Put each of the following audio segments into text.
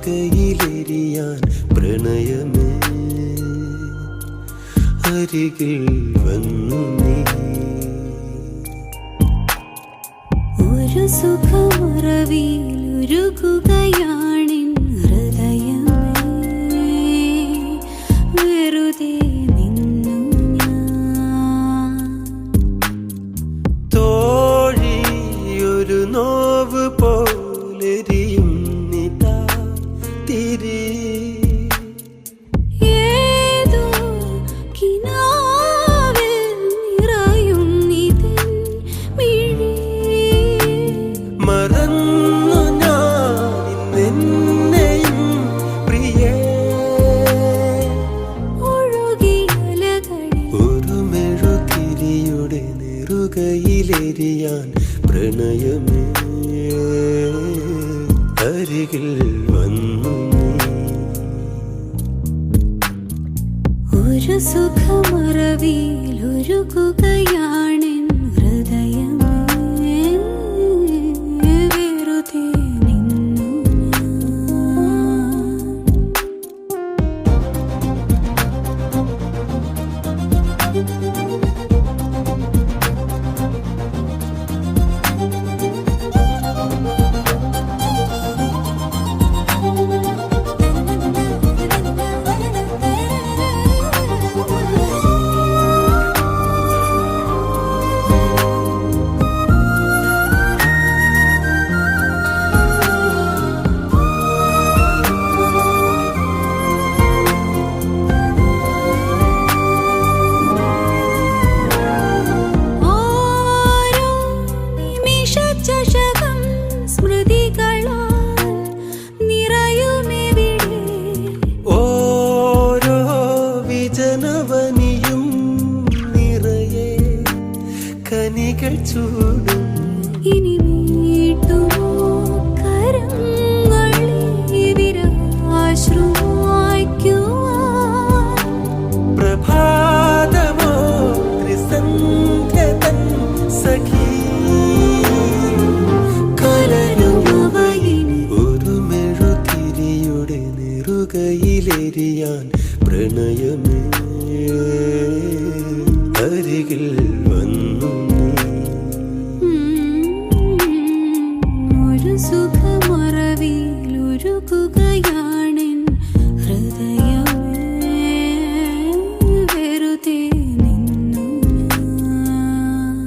നെറുകയിലെരിയാൻ പ്രണയമേ അരികിൽ വന്നു നീ. ഒരു സുഖമറവിയിലുരുകുകയാണിൻ ഹൃദയമേ, വെറുതെ നിന്നു ഞാൻ. തോഴി ഒരു നോവ് പോലെരിയും നിതാ തിരി. ഏതോ കിനാവിൽ നിറയും നിതിൻ മിഴി. മറന്നു ഞാനിന്നെന്നെയും പ്രിയേ. ഒഴുകിയലകളിൽ ഒരു മെഴുതിരിയുടെ നെറുകയിലെരിയാൻ പ്രണയമേ അരികിൽ വന്നു നീ. ഒരു സുഖമറവിയിലുരുകുകയാണിൻ ഹൃദയമേ, വെറുതെ നിന്നു ഓരോ നിമിഷചഷകം സ്മൃതികളാൽ നിറയുമെവിടെ. ഓരോ വിജനവനിയും നിറയെ കനികൾ ചൂടും. ഇനി മീട്ടുമോ കരങ്ങളിൽ വിരഹാശ്രുവായിക്കുവാൻ. പ്രഭാതമോ ത്രിസന്ധ്യ തൻ സഖി കലരുമവയിനി ഒരു മെഴുതിരിയുടെ നെറുകയിലെരിയാൻ പ്രണയമേ അരികിൽ വന്നു നീ. ഒരു സുഖമറവിയിലുരുകുകയാണിൻ ഹൃദയമേ, വെറുതെ നിന്നു ഞാൻ.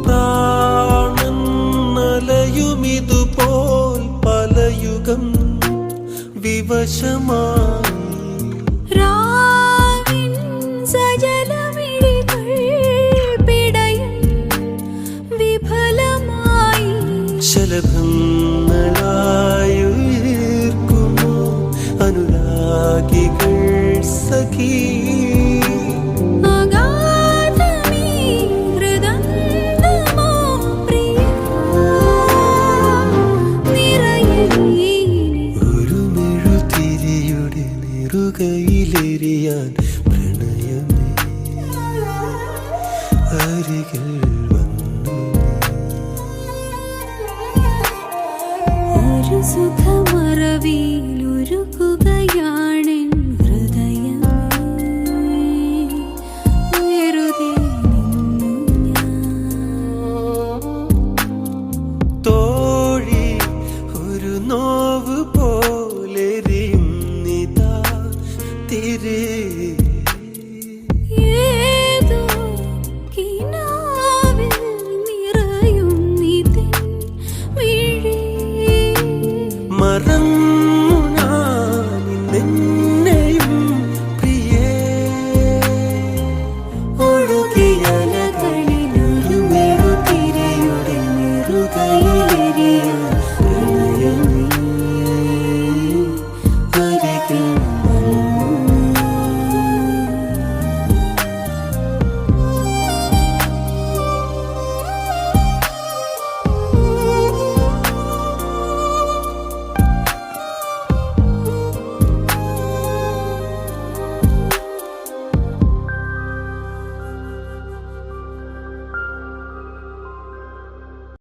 പ്രാണൻ നലയുമിതുപോൽ പലയുഗം വിവശമായി. രാവിൻ സജലമിഴികൾ പിടയും വിഫലമായി. ശലഭങ്ങളായുയർക്കുമോ അനുരാഗികൾ സഖി. അഗാധമീ ഹൃദന്തമോ പ്രിയ, നിറയലീ ഒരു മെഴുതിരിയുടെ നെറുകയിലെരിയാൻ പ്രണയമേ അരികിൽ വന്നു നീ. ഒരു സുഖമറവിയിൽ